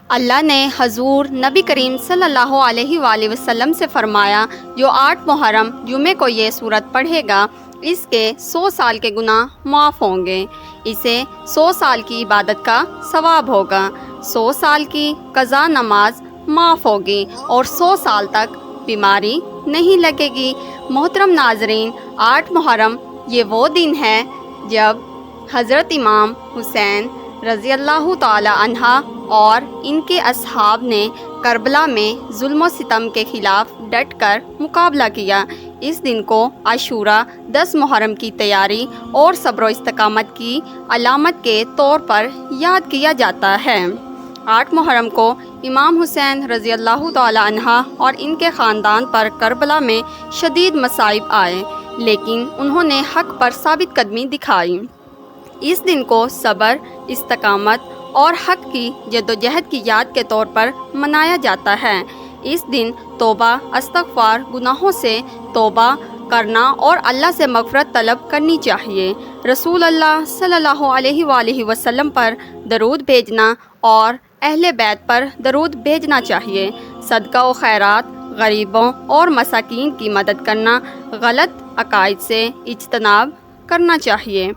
اللہ نے حضور نبی کریم صلی اللہ علیہ وآلہ وسلم سے فرمایا، جو 8 محرم جمعے کو یہ سورت پڑھے گا اس کے 100 سال کے گناہ معاف ہوں گے، اسے 100 سال کی عبادت کا ثواب ہوگا، 100 سال کی قضا نماز معاف ہوگی اور 100 سال تک بیماری نہیں لگے گی۔ محترم ناظرین، 8 محرم یہ وہ دن ہے جب حضرت امام حسین رضی اللہ تعالی عنہ اور ان کے اصحاب نے کربلا میں ظلم و ستم کے خلاف ڈٹ کر مقابلہ کیا۔ اس دن کو عاشوراء 10 محرم کی تیاری اور صبر و استقامت کی علامت کے طور پر یاد کیا جاتا ہے۔ 8 محرم کو امام حسین رضی اللہ تعالی عنہ اور ان کے خاندان پر کربلا میں شدید مصائب آئے، لیکن انہوں نے حق پر ثابت قدمی دکھائی۔ اس دن کو صبر، استقامت اور حق کی جدوجہد کی یاد کے طور پر منایا جاتا ہے۔ اس دن توبہ، استغفار، گناہوں سے توبہ کرنا اور اللہ سے مغفرت طلب کرنی چاہیے۔ رسول اللہ صلی اللہ علیہ وآلہ وسلم پر درود بھیجنا اور اہل بیت پر درود بھیجنا چاہیے۔ صدقہ و خیرات، غریبوں اور مساکین کی مدد کرنا، غلط عقائد سے اجتناب کرنا چاہیے۔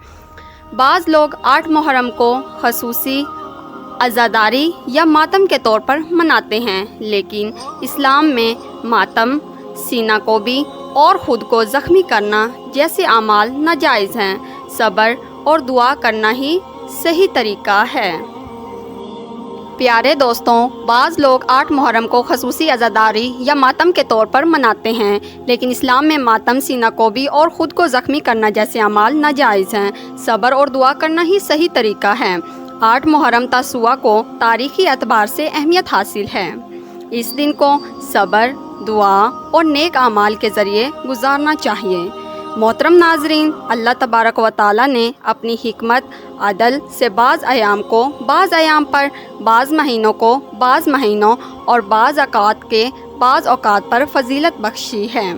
بعض لوگ 8 محرم کو خصوصی عزاداری یا ماتم کے طور پر مناتے ہیں، لیکن اسلام میں ماتم، سینہ کوبی اور خود کو زخمی کرنا جیسے اعمال ناجائز ہیں۔ صبر اور دعا کرنا ہی صحیح طریقہ ہے۔ پیارے دوستوں، بعض لوگ 8 محرم کو خصوصی عزاداری یا ماتم کے طور پر مناتے ہیں، لیکن اسلام میں ماتم، سینہ کوبی اور خود کو زخمی کرنا جیسے اعمال ناجائز ہیں۔ صبر اور دعا کرنا ہی صحیح طریقہ ہے۔ 8 محرم تاسوعا کو تاریخی اعتبار سے اہمیت حاصل ہے۔ اس دن کو صبر، دعا اور نیک اعمال کے ذریعے گزارنا چاہیے۔ محترم ناظرین، اللہ تبارک و تعالی نے اپنی حکمت، عدل سے بعض ایام کو بعض ایام پر، بعض مہینوں کو بعض مہینوں اور بعض اوقات کے بعض اوقات پر فضیلت بخشی ہے،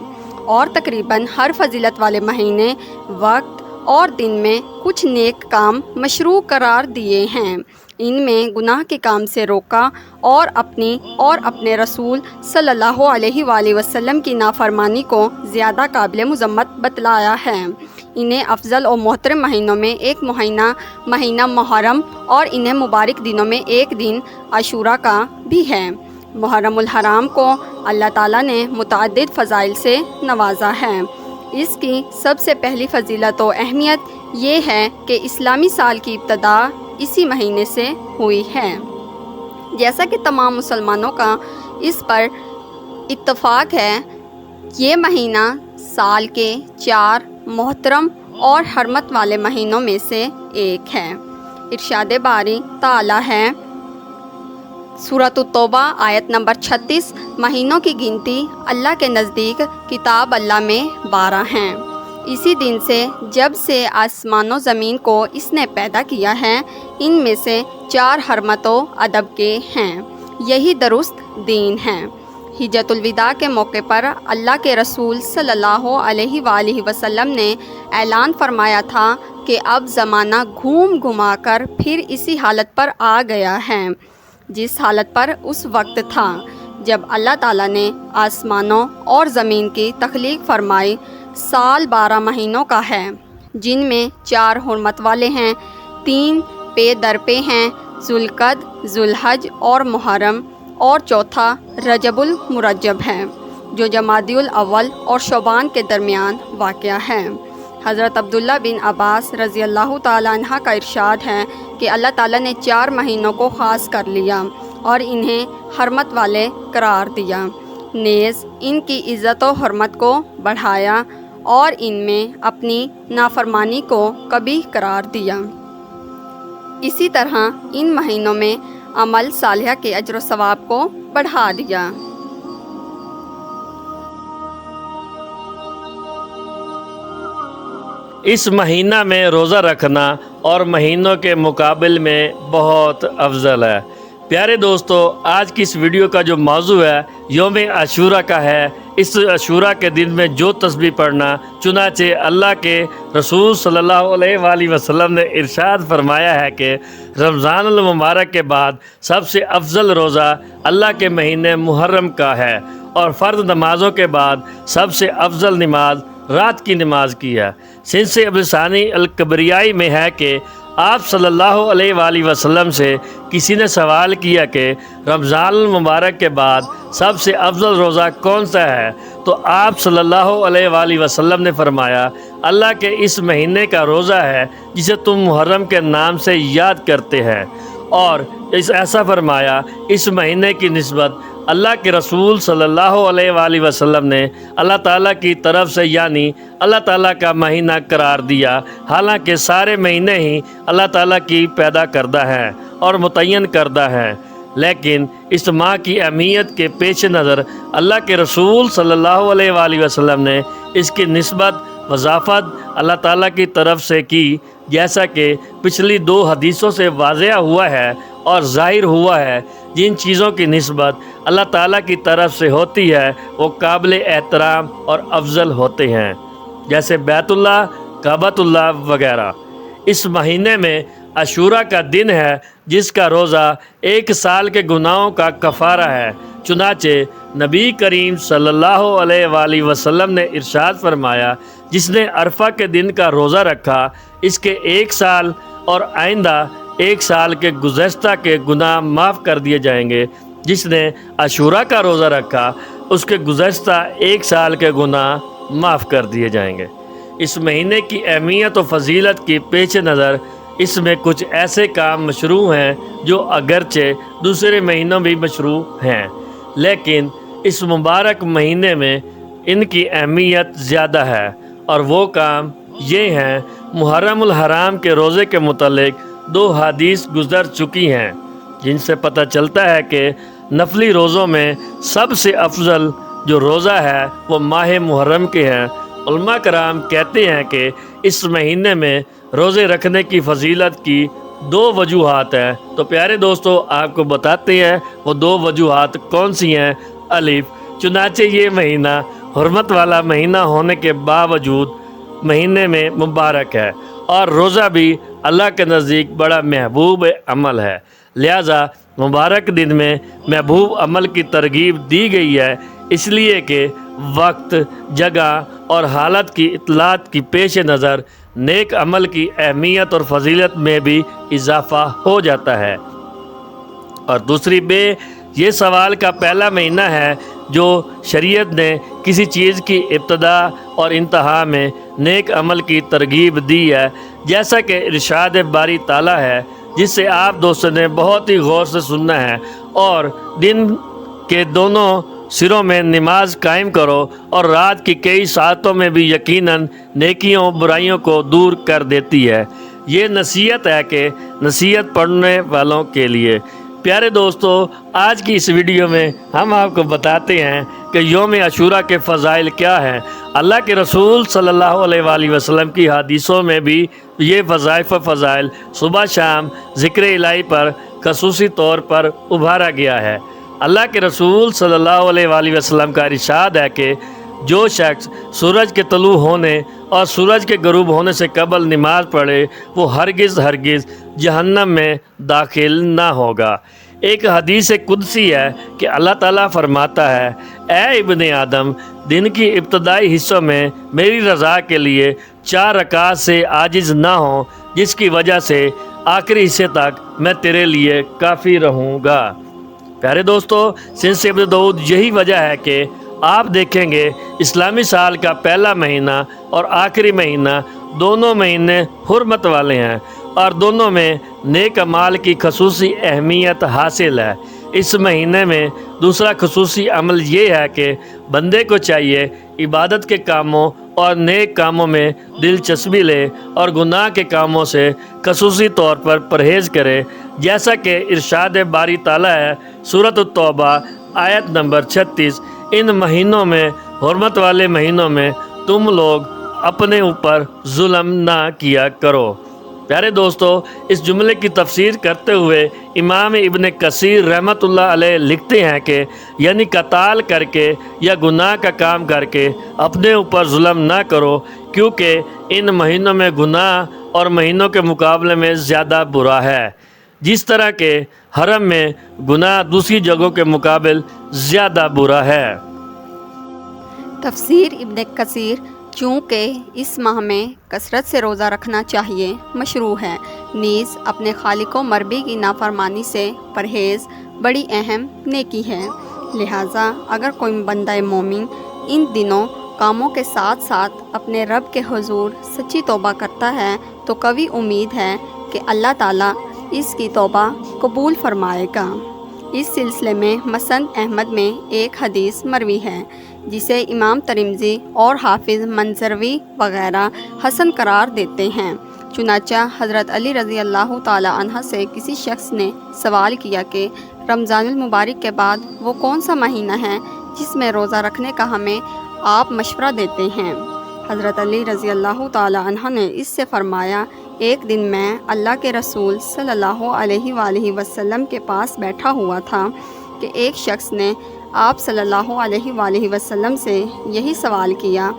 اور تقریباً ہر فضیلت والے مہینے، وقت اور دن میں کچھ نیک کام مشروع قرار دیے ہیں۔ ان میں گناہ کے کام سے روکا اور اپنی اور اپنے رسول صلی اللہ علیہ وآلہ وسلم کی نافرمانی کو زیادہ قابل مذمت بتلایا ہے۔ انہیں افضل اور محترم مہینوں میں ایک مہینہ محرم اور انہیں مبارک دنوں میں ایک دن عاشوراء کا بھی ہے۔ محرم الحرام کو اللہ تعالیٰ نے متعدد فضائل سے نوازا ہے۔ اس کی سب سے پہلی فضیلت و اہمیت یہ ہے کہ اسلامی سال کی ابتدا اسی مہینے سے ہوئی ہے۔ جیسا کہ تمام مسلمانوں کا اس پر اتفاق ہے، یہ مہینہ سال کے 4 محترم اور حرمت والے مہینوں میں سے ایک ہے۔ ارشاد باری تعالی ہے، سورۃ التوبہ آیت نمبر 36، مہینوں کی گنتی اللہ کے نزدیک کتاب اللہ میں 12 ہیں، اسی دن سے جب سے آسمان و زمین کو اس نے پیدا کیا ہے، ان میں سے 4 حرمت و ادب کے ہیں، یہی درست دین ہے۔ حجۃ الوداع کے موقع پر اللہ کے رسول صلی اللہ علیہ وآلہ وسلم نے اعلان فرمایا تھا کہ اب زمانہ گھوم گھما کر پھر اسی حالت پر آ گیا ہے جس حالت پر اس وقت تھا جب اللہ تعالیٰ نے آسمانوں اور زمین کی تخلیق فرمائی۔ سال 12 مہینوں کا ہے، جن میں 4 حرمت والے ہیں، 3 پے در پے ہیں، ذوالقعد، ذوالحج اور محرم، اور چوتھا رجب المرجب ہے جو جمادی الاول اور شعبان کے درمیان واقع ہے۔ حضرت عبداللہ بن عباس رضی اللہ تعالیٰ عنہ کا ارشاد ہے کہ اللہ تعالیٰ نے 4 مہینوں کو خاص کر لیا اور انہیں حرمت والے قرار دیا، نیز ان کی عزت و حرمت کو بڑھایا اور ان میں اپنی نافرمانی کو کبھی قرار دیا۔ اسی طرح ان مہینوں میں عمل صالحہ کے اجر و ثواب کو بڑھا دیا۔ اس مہینہ میں روزہ رکھنا اور مہینوں کے مقابل میں بہت افضل ہے۔ پیارے دوستو، آج کی اس ویڈیو کا جو موضوع ہے یوم عاشورہ کا ہے۔ اس عاشورہ کے دن میں جو تسبیح پڑھنا، چنانچہ اللہ کے رسول صلی اللہ علیہ وآلہ وسلم نے ارشاد فرمایا ہے کہ رمضان المبارک کے بعد سب سے افضل روزہ اللہ کے مہینے محرم کا ہے، اور فرض نمازوں کے بعد سب سے افضل نماز رات کی نماز کی ہے۔ سنس ابلسانی الکبریائی میں ہے کہ آپ صلی اللہ علیہ وآلہ وسلم سے کسی نے سوال کیا کہ رمضان المبارک کے بعد سب سے افضل روزہ کون سا ہے، تو آپ صلی اللہ علیہ وآلہ وسلم نے فرمایا اللہ کے اس مہینے کا روزہ ہے جسے تم محرم کے نام سے یاد کرتے ہیں، اور ایسا فرمایا اس مہینے کی نسبت اللہ کے رسول صلی اللہ علیہ وآلہ وسلم نے اللہ تعالیٰ کی طرف سے یعنی اللہ تعالیٰ کا مہینہ قرار دیا، حالانکہ سارے مہینے ہی اللہ تعالیٰ کی پیدا کردہ ہیں اور متعین کردہ ہیں، لیکن اس ماہ کی اہمیت کے پیش نظر اللہ کے رسول صلی اللہ علیہ وآلہ وسلم نے اس کی نسبت وضافت اللہ تعالیٰ کی طرف سے کی، جیسا کہ پچھلی 2 حدیثوں سے واضح ہوا ہے اور ظاہر ہوا ہے۔ جن چیزوں کی نسبت اللہ تعالیٰ کی طرف سے ہوتی ہے وہ قابل احترام اور افضل ہوتے ہیں، جیسے بیت اللہ، کعبۃ اللہ وغیرہ۔ اس مہینے میں عاشورہ کا دن ہے جس کا روزہ 1 سال کے گناہوں کا کفارہ ہے، چنانچہ نبی کریم صلی اللہ علیہ وآلہ وسلم نے ارشاد فرمایا جس نے عرفہ کے دن کا روزہ رکھا اس کے 1 سال اور آئندہ 1 سال کے گزشتہ کے گناہ معاف کر دیے جائیں گے۔ جس نے عاشورہ کا روزہ رکھا اس کے گزشتہ 1 سال کے گناہ معاف کر دیے جائیں گے۔ اس مہینے کی اہمیت و فضیلت کی پیش نظر اس میں کچھ ایسے کام مشروع ہیں جو اگرچہ دوسرے مہینوں بھی مشروع ہیں، لیکن اس مبارک مہینے میں ان کی اہمیت زیادہ ہے، اور وہ کام یہ ہیں۔ محرم الحرام کے روزے کے متعلق 2 حدیث گزر چکی ہیں جن سے پتہ چلتا ہے کہ نفلی روزوں میں سب سے افضل جو روزہ ہے وہ ماہ محرم کے ہیں۔ علماء کرام کہتے ہیں کہ اس مہینے میں روزے رکھنے کی فضیلت کی 2 وجوہات ہیں، تو پیارے دوستو آپ کو بتاتے ہیں وہ 2 وجوہات کون سی ہیں۔ الف، چنانچہ یہ مہینہ حرمت والا مہینہ ہونے کے باوجود مہینے میں مبارک ہے، اور روزہ بھی اللہ کے نزدیک بڑا محبوب عمل ہے، لہذا مبارک دن میں محبوب عمل کی ترغیب دی گئی ہے، اس لیے کہ وقت، جگہ اور حالت کی اطلاعات کی پیش نظر نیک عمل کی اہمیت اور فضیلت میں بھی اضافہ ہو جاتا ہے۔ اور دوسری یہ سوال کا پہلا مہینہ ہے جو شریعت نے کسی چیز کی ابتدا اور انتہا میں نیک عمل کی ترغیب دی ہے، جیسا کہ ارشاد باری تعالیٰ ہے، جس سے آپ دوستوں نے بہت ہی غور سے سننا ہے، اور دن کے دونوں سروں میں نماز قائم کرو، اور رات کی کئی ساعتوں میں بھی یقیناً نیکیوں برائیوں کو دور کر دیتی ہے۔ یہ نصیحت ہے کہ نصیحت پڑھنے والوں کے لیے۔ پیارے دوستو، آج کی اس ویڈیو میں ہم آپ کو بتاتے ہیں کہ یوم عاشورہ کے فضائل کیا ہیں۔ اللہ کے رسول صلی اللہ علیہ وآلہ وسلم کی حدیثوں میں بھی یہ وظائف و فضائل صبح شام ذکر الہی پر خصوصی طور پر ابھارا گیا ہے۔ اللہ کے رسول صلی اللہ علیہ وآلہ وسلم کا ارشاد ہے کہ جو شخص سورج کے طلوع ہونے اور سورج کے غروب ہونے سے قبل نماز پڑھے وہ ہرگز جہنم میں داخل نہ ہوگا۔ ایک حدیث قدسی ہے کہ اللہ تعالیٰ فرماتا ہے، اے ابن آدم، دن کی ابتدائی حصوں میں میری رضا کے لیے 4 رکعات سے عاجز نہ ہوں، جس کی وجہ سے آخری حصے تک میں تیرے لیے کافی رہوں گا۔ پیارے دوستو، سنس ابن داؤد یہی وجہ ہے کہ آپ دیکھیں گے اسلامی سال کا پہلا مہینہ اور آخری مہینہ دونوں مہینے حرمت والے ہیں، اور دونوں میں نیک اعمال کی خصوصی اہمیت حاصل ہے۔ اس مہینے میں دوسرا خصوصی عمل یہ ہے کہ بندے کو چاہیے عبادت کے کاموں اور نیک کاموں میں دلچسپی لے، اور گناہ کے کاموں سے خصوصی طور پر پرہیز کرے، جیسا کہ ارشاد باری تعالیٰ ہے سورۃ التوبہ آیت نمبر 36، ان مہینوں میں، حرمت والے مہینوں میں تم لوگ اپنے اوپر ظلم نہ کیا کرو۔ پیارے دوستو، اس جملے کی تفسیر کرتے ہوئے امام ابن کثیر رحمۃ اللہ علیہ لکھتے ہیں کہ یعنی قتال کر کے یا گناہ کا کام کر کے اپنے اوپر ظلم نہ کرو، کیونکہ ان مہینوں میں گناہ اور مہینوں کے مقابلے میں زیادہ برا ہے، جس طرح کہ حرم میں گناہ دوسری جگہوں کے مقابل زیادہ برا ہے۔ تفسیر ابن کثیر: چونکہ اس ماہ میں کثرت سے روزہ رکھنا چاہیے مشروع ہے، نیز اپنے خالق و مربی کی نافرمانی سے پرہیز بڑی اہم نیکی ہے، لہٰذا اگر کوئی بندہ مومن ان دنوں کاموں کے ساتھ ساتھ اپنے رب کے حضور سچی توبہ کرتا ہے تو قوی امید ہے کہ اللہ تعالیٰ اس کی توبہ قبول فرمائے گا۔ اس سلسلے میں مسند احمد میں ایک حدیث مروی ہے جسے امام ترمذی اور حافظ منذروی وغیرہ حسن قرار دیتے ہیں۔ چنانچہ حضرت علی رضی اللہ تعالی عنہ سے کسی شخص نے سوال کیا کہ رمضان المبارک کے بعد وہ کون سا مہینہ ہے جس میں روزہ رکھنے کا ہمیں آپ مشورہ دیتے ہیں؟ حضرت علی رضی اللہ تعالی عنہ نے اس سے فرمایا، ایک دن میں اللہ کے رسول صلی اللہ علیہ وآلہ وسلم کے پاس بیٹھا ہوا تھا کہ ایک شخص نے آپ صلی اللہ علیہ وآلہ وسلم سے یہی سوال کیا۔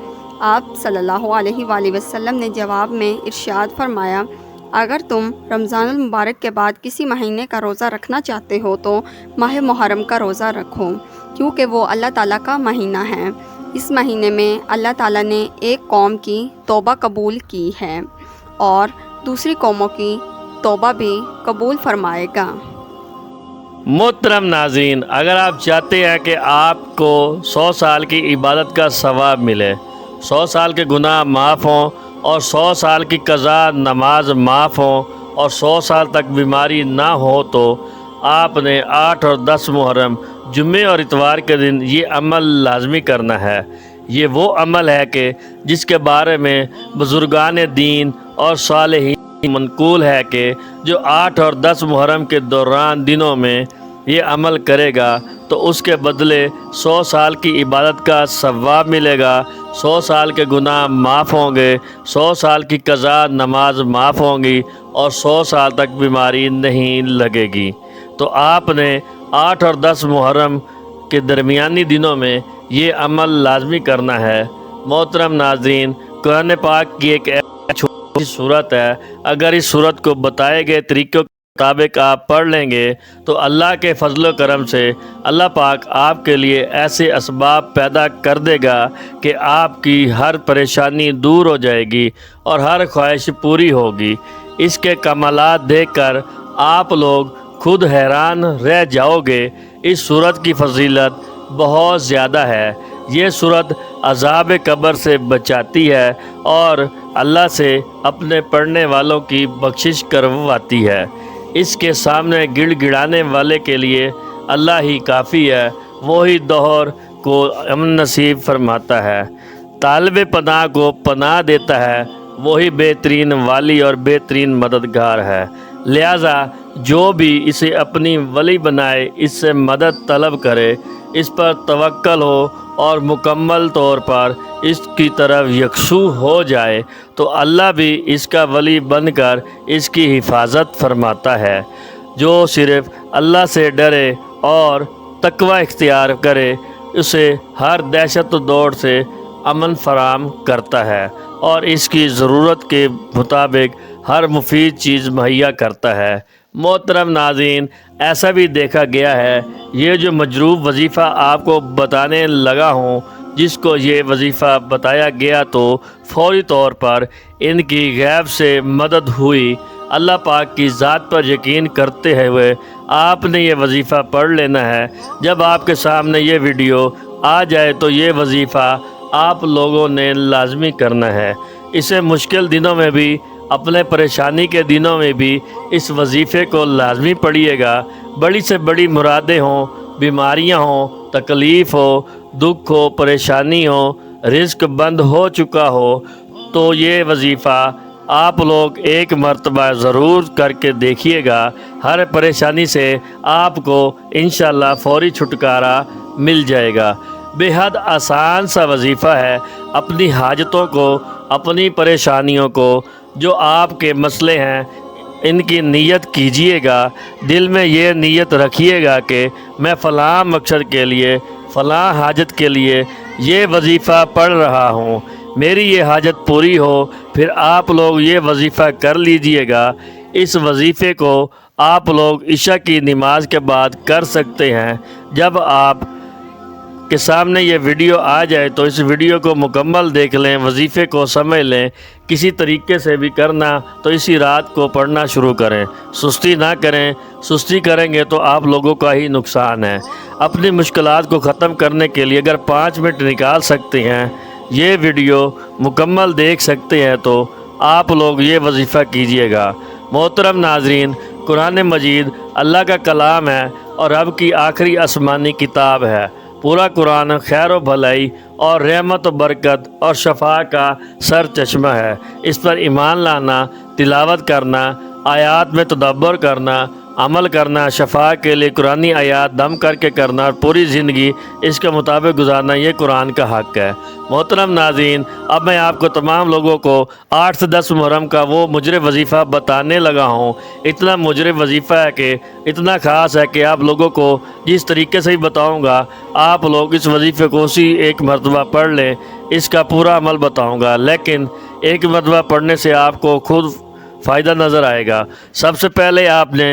آپ صلی اللہ علیہ وآلہ وسلم نے جواب میں ارشاد فرمایا، اگر تم رمضان المبارک کے بعد کسی مہینے کا روزہ رکھنا چاہتے ہو تو ماہ محرم کا روزہ رکھو، کیونکہ وہ اللہ تعالیٰ کا مہینہ ہے۔ اس مہینے میں اللہ تعالیٰ نے ایک قوم کی توبہ قبول کی ہے اور دوسری قوموں کی توبہ بھی قبول فرمائے گا۔ محترم ناظرین، اگر آپ چاہتے ہیں کہ آپ کو 100 سال کی عبادت کا ثواب ملے، 100 سال کے گناہ معاف ہوں اور 100 سال کی قضا نماز معاف ہوں اور 100 سال تک بیماری نہ ہو، تو آپ نے 8 اور 10 محرم جمعے اور اتوار کے دن یہ عمل لازمی کرنا ہے۔ یہ وہ عمل ہے کہ جس کے بارے میں بزرگان دین اور صالحین منقول ہے کہ جو 8 اور 10 محرم کے دوران دنوں میں یہ عمل کرے گا تو اس کے بدلے 100 سال کی عبادت کا ثواب ملے گا، 100 سال کے گناہ معاف ہوں گے، 100 سال کی قضا نماز معاف ہوں گی اور 100 سال تک بیماری نہیں لگے گی۔ تو آپ نے 8 اور 10 محرم کے درمیانی دنوں میں یہ عمل لازمی کرنا ہے۔ محترم ناظرین، قرآن پاک کی ایک چھوٹی صورت ہے، اگر اس صورت کو بتائے گئے طریقوں کے مطابق آپ پڑھ لیں گے تو اللہ کے فضل و کرم سے اللہ پاک آپ کے لیے ایسے اسباب پیدا کر دے گا کہ آپ کی ہر پریشانی دور ہو جائے گی اور ہر خواہش پوری ہوگی۔ اس کے کمالات دیکھ کر آپ لوگ خود حیران رہ جاؤ گے۔ اس صورت کی فضیلت بہت زیادہ ہے۔ یہ صورت عذاب قبر سے بچاتی ہے اور اللہ سے اپنے پڑھنے والوں کی بخشش کرواتی ہے۔ اس کے سامنے گڑ گڑانے والے کے لیے اللہ ہی کافی ہے، وہی دہر کو امن نصیب فرماتا ہے، طالب پناہ کو پناہ دیتا ہے، وہی بہترین والی اور بہترین مددگار ہے۔ لہٰذا جو بھی اسے اپنی ولی بنائے، اس سے مدد طلب کرے، اس پر توکل ہو اور مکمل طور پر اس کی طرف یکسو ہو جائے تو اللہ بھی اس کا ولی بن کر اس کی حفاظت فرماتا ہے۔ جو صرف اللہ سے ڈرے اور تقوی اختیار کرے، اسے ہر دہشت و دوڑ سے امن فراہم کرتا ہے اور اس کی ضرورت کے مطابق ہر مفید چیز مہیا کرتا ہے۔ محترم ناظرین، ایسا بھی دیکھا گیا ہے، یہ جو مجروب وظیفہ آپ کو بتانے لگا ہوں، جس کو یہ وظیفہ بتایا گیا تو فوری طور پر ان کی غیب سے مدد ہوئی۔ اللہ پاک کی ذات پر یقین کرتے ہوئے آپ نے یہ وظیفہ پڑھ لینا ہے۔ جب آپ کے سامنے یہ ویڈیو آ جائے تو یہ وظیفہ آپ لوگوں نے لازمی کرنا ہے۔ اسے مشکل دنوں میں بھی، اپنے پریشانی کے دنوں میں بھی اس وظیفے کو لازمی پڑھیے گا۔ بڑی سے بڑی مرادیں ہوں، بیماریاں ہوں، تکلیف ہو، دکھ ہو، پریشانی ہو، رزق بند ہو چکا ہو، تو یہ وظیفہ آپ لوگ ایک مرتبہ ضرور کر کے دیکھیے گا۔ ہر پریشانی سے آپ کو انشاءاللہ فوری چھٹکارا مل جائے گا۔ بے حد آسان سا وظیفہ ہے۔ اپنی حاجتوں کو، اپنی پریشانیوں کو جو آپ کے مسئلے ہیں ان کی نیت کیجئے گا، دل میں یہ نیت رکھیے گا کہ میں فلاں مقصد کے لیے، فلاں حاجت کے لیے یہ وظیفہ پڑھ رہا ہوں، میری یہ حاجت پوری ہو۔ پھر آپ لوگ یہ وظیفہ کر لیجئے گا۔ اس وظیفے کو آپ لوگ عشاء کی نماز کے بعد کر سکتے ہیں۔ جب آپ کے سامنے یہ ویڈیو آ جائے تو اس ویڈیو کو مکمل دیکھ لیں، وظیفے کو سمجھ لیں۔ کسی طریقے سے بھی کرنا تو اسی رات کو پڑھنا شروع کریں، سستی نہ کریں۔ سستی کریں گے تو آپ لوگوں کا ہی نقصان ہے۔ اپنی مشکلات کو ختم کرنے کے لیے اگر 5 منٹ نکال سکتے ہیں، یہ ویڈیو مکمل دیکھ سکتے ہیں تو آپ لوگ یہ وظیفہ کیجئے گا۔ محترم ناظرین، قرآن مجید اللہ کا کلام ہے اور رب کی آخری آسمانی کتاب ہے۔ پورا قرآن خیر و بھلائی اور رحمت و برکت اور شفا کا سر چشمہ ہے۔ اس پر ایمان لانا، تلاوت کرنا، آیات میں تدبر کرنا، عمل کرنا، شفا کے لیے قرآنی آیات دم کر کے کرنا اور پوری زندگی اس کے مطابق گزارنا، یہ قرآن کا حق ہے۔ محترم ناظرین، اب میں آپ کو تمام لوگوں کو 8 سے 10 محرم کا وہ مجرے وظیفہ بتانے لگا ہوں۔ اتنا مجرے وظیفہ ہے کہ اتنا خاص ہے کہ آپ لوگوں کو جس طریقے سے ہی بتاؤں گا، آپ لوگ اس وظیفے کو اسی ایک مرتبہ پڑھ لیں، اس کا پورا عمل بتاؤں گا، لیکن ایک مرتبہ پڑھنے سے آپ کو خود فائدہ نظر آئے گا۔ سب سے پہلے آپ نے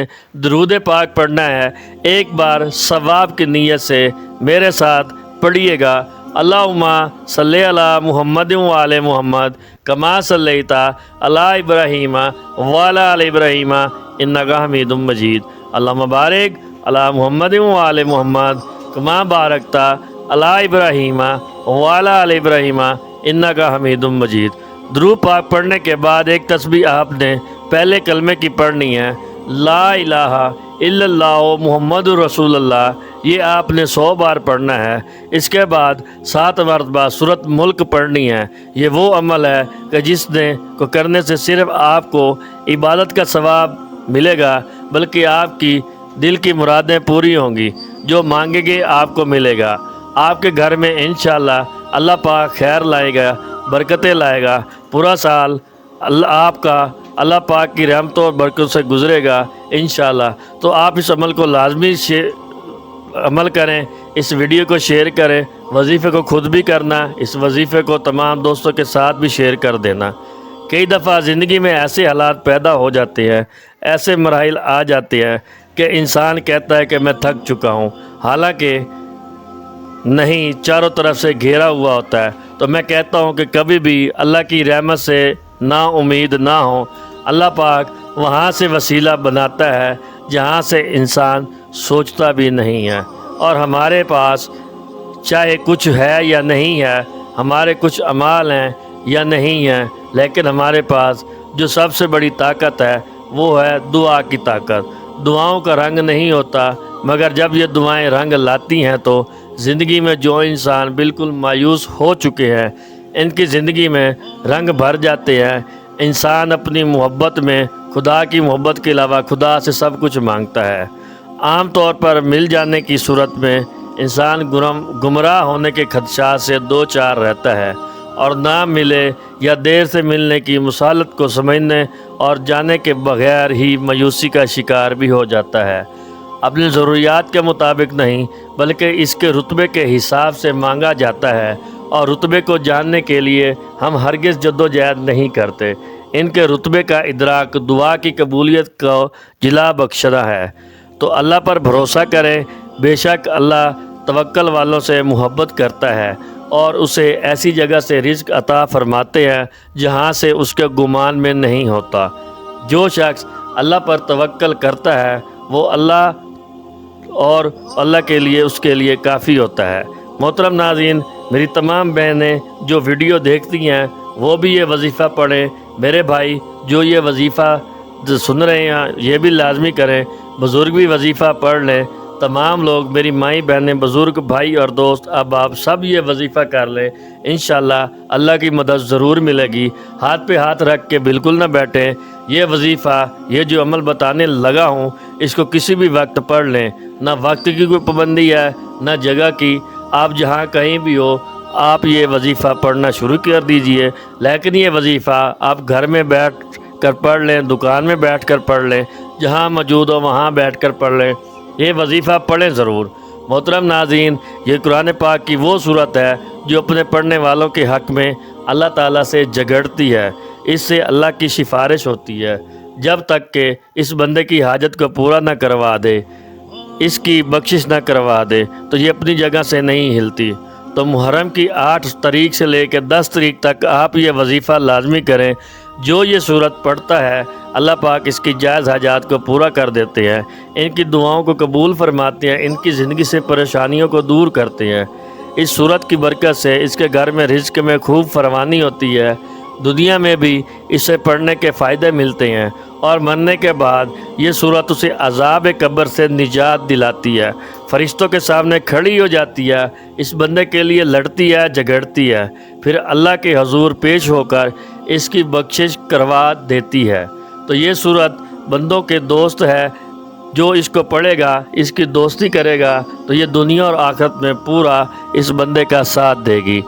درود پاک پڑھنا ہے۔ ایک بار ثواب کی نیت سے میرے ساتھ پڑھیے گا، اللہم صلی علی محمد وعلی محمد کما صلیت علی ابراہیم وعلی آل ابراہیم انک حمید مجید، اللہم بارک علی محمد وعلی محمد کما بارکت علی ابراہیم وعلی آل ابراہیم انک حمید مجید۔ درود پاک پڑھنے کے بعد ایک تسبیح آپ نے پہلے کلمے کی پڑھنی ہے، لا الہ الا اللہ محمد رسول اللہ، یہ آپ نے 100 بار پڑھنا ہے۔ اس کے بعد 7 مرتبہ سورۃ ملک پڑھنی ہے۔ یہ وہ عمل ہے کہ جس نے کو کرنے سے صرف آپ کو عبادت کا ثواب ملے گا، بلکہ آپ کی دل کی مرادیں پوری ہوں گی، جو مانگیں گے آپ کو ملے گا۔ آپ کے گھر میں انشاءاللہ اللہ پاک خیر لائے گا، برکتیں لائے گا، پورا سال آپ کا اللہ پاک کی رحمتوں اور برکتوں سے گزرے گا انشاءاللہ۔ تو آپ اس عمل کو لازمی عمل کریں، اس ویڈیو کو شیئر کریں، وظیفے کو خود بھی کرنا، اس وظیفے کو تمام دوستوں کے ساتھ بھی شیئر کر دینا۔ کئی دفعہ زندگی میں ایسے حالات پیدا ہو جاتے ہیں، ایسے مراحل آ جاتے ہیں کہ انسان کہتا ہے کہ میں تھک چکا ہوں، حالانکہ نہیں، چاروں طرف سے گھیرا ہوا ہوتا ہے۔ تو میں کہتا ہوں کہ کبھی بھی اللہ کی رحمت سے نا امید نہ ہو۔ اللہ پاک وہاں سے وسیلہ بناتا ہے جہاں سے انسان سوچتا بھی نہیں ہے، اور ہمارے پاس چاہے کچھ ہے یا نہیں ہے، ہمارے کچھ اعمال ہیں یا نہیں ہیں، لیکن ہمارے پاس جو سب سے بڑی طاقت ہے وہ ہے دعا کی طاقت۔ دعاؤں کا رنگ نہیں ہوتا، مگر جب یہ دعائیں رنگ لاتی ہیں تو زندگی میں جو انسان بالکل مایوس ہو چکے ہیں، ان کی زندگی میں رنگ بھر جاتے ہیں۔ انسان اپنی محبت میں خدا کی محبت کے علاوہ خدا سے سب کچھ مانگتا ہے۔ عام طور پر مل جانے کی صورت میں انسان گمراہ ہونے کے خدشات سے دو چار رہتا ہے، اور نہ ملے یا دیر سے ملنے کی مصالحت کو سمجھنے اور جانے کے بغیر ہی مایوسی کا شکار بھی ہو جاتا ہے۔ اپنی ضروریات کے مطابق نہیں، بلکہ اس کے رتبے کے حساب سے مانگا جاتا ہے، اور رتبے کو جاننے کے لیے ہم ہرگز جدوجہد نہیں کرتے۔ ان کے رتبے کا ادراک دعا کی قبولیت کو جلا بخشنا ہے۔ تو اللہ پر بھروسہ کریں، بے شک اللہ توکل والوں سے محبت کرتا ہے، اور اسے ایسی جگہ سے رزق عطا فرماتے ہیں جہاں سے اس کے گمان میں نہیں ہوتا۔ جو شخص اللہ پر توکل کرتا ہے وہ اللہ اور اللہ کے لیے اس کے لیے کافی ہوتا ہے۔ محترم ناظرین، میری تمام بہنیں جو ویڈیو دیکھتی ہیں وہ بھی یہ وظیفہ پڑھیں۔ میرے بھائی جو یہ وظیفہ سن رہے ہیں یہ بھی لازمی کریں، بزرگ بھی وظیفہ پڑھ لیں۔ تمام لوگ، میری مائی بہنیں، بزرگ بھائی اور دوست، اب آپ سب یہ وظیفہ کر لیں، انشاءاللہ اللہ کی مدد ضرور ملے گی۔ ہاتھ پہ ہاتھ رکھ کے بالکل نہ بیٹھیں۔ یہ وظیفہ، یہ جو عمل بتانے لگا ہوں، اس کو کسی بھی وقت پڑھ لیں، نہ وقت کی کوئی پابندی ہے نہ جگہ کی۔ آپ جہاں کہیں بھی ہو، آپ یہ وظیفہ پڑھنا شروع کر دیجئے، لیکن یہ وظیفہ آپ گھر میں بیٹھ کر پڑھ لیں، دکان میں بیٹھ کر پڑھ لیں، جہاں موجود ہو وہاں بیٹھ کر پڑھ لیں، یہ وظیفہ پڑھیں ضرور۔ محترم ناظرین، یہ قرآن پاک کی وہ صورت ہے جو اپنے پڑھنے والوں کے حق میں اللہ تعالیٰ سے جھگڑتی ہے، اس سے اللہ کی سفارش ہوتی ہے، جب تک کہ اس بندے کی حاجت کو پورا نہ کروا دے، اس کی بخشش نہ کروا دے تو یہ اپنی جگہ سے نہیں ہلتی۔ تو محرم کی 8 تاریخ سے لے کے 10 تاریخ تک آپ یہ وظیفہ لازمی کریں۔ جو یہ صورت پڑھتا ہے اللہ پاک اس کی جائز حاجات کو پورا کر دیتے ہیں، ان کی دعاؤں کو قبول فرماتے ہیں، ان کی زندگی سے پریشانیوں کو دور کرتے ہیں۔ اس صورت کی برکت سے اس کے گھر میں رزق میں خوب فراوانی ہوتی ہے، دنیا میں بھی اسے پڑھنے کے فائدے ملتے ہیں، اور مرنے کے بعد یہ صورت اسے عذاب قبر سے نجات دلاتی ہے، فرشتوں کے سامنے کھڑی ہو جاتی ہے، اس بندے کے لیے لڑتی ہے، جھگڑتی ہے، پھر اللہ کے حضور پیش ہو کر اس کی بخشش کروا دیتی ہے۔ تو یہ صورت بندوں کے دوست ہے، جو اس کو پڑھے گا، اس کی دوستی کرے گا تو یہ دنیا اور آخرت میں پورا اس بندے کا ساتھ دے گی۔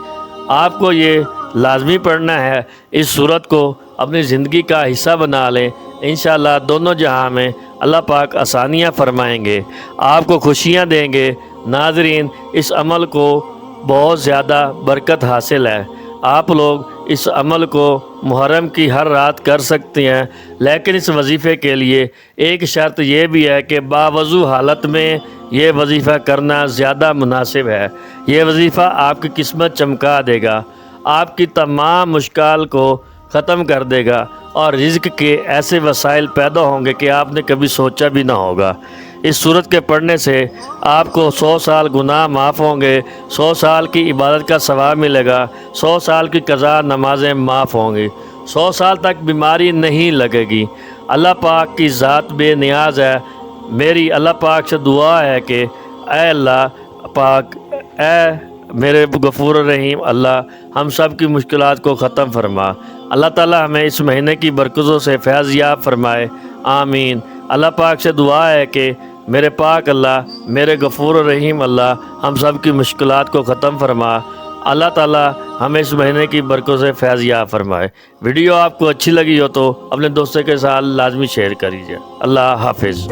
آپ کو یہ لازمی پڑھنا ہے، اس صورت کو اپنی زندگی کا حصہ بنا لیں، انشاءاللہ دونوں جہاں میں اللہ پاک آسانیاں فرمائیں گے، آپ کو خوشیاں دیں گے۔ ناظرین، اس عمل کو بہت زیادہ برکت حاصل ہے، آپ لوگ اس عمل کو محرم کی ہر رات کر سکتے ہیں، لیکن اس وظیفے کے لیے ایک شرط یہ بھی ہے کہ باوضو حالت میں یہ وظیفہ کرنا زیادہ مناسب ہے۔ یہ وظیفہ آپ کی قسمت چمکا دے گا، آپ کی تمام مشکل کو ختم کر دے گا، اور رزق کے ایسے وسائل پیدا ہوں گے کہ آپ نے کبھی سوچا بھی نہ ہوگا۔ اس صورت کے پڑھنے سے آپ کو 100 سال گناہ معاف ہوں گے، 100 سال کی عبادت کا ثواب ملے گا، 100 سال کی قضا نمازیں معاف ہوں گی، 100 سال تک بیماری نہیں لگے گی۔ اللہ پاک کی ذات بے نیاز ہے۔ میری اللہ پاک سے دعا ہے کہ اے اللہ پاک، اے میرے غفور الرحیم اللہ، ہم سب کی مشکلات کو ختم فرما۔ اللہ تعالی ہمیں اس مہینے کی برکتوں سے فیض یاب فرمائے، آمین۔ اللہ پاک سے دعا ہے کہ میرے پاک اللہ، میرے غفور الرحیم اللہ، ہم سب کی مشکلات کو ختم فرما۔ اللہ تعالی ہمیں اس مہینے کی برکتوں سے فیض یاب فرمائے۔ ویڈیو آپ کو اچھی لگی ہو تو اپنے دوستوں کے ساتھ لازمی شیئر کریجیے۔ اللہ حافظ۔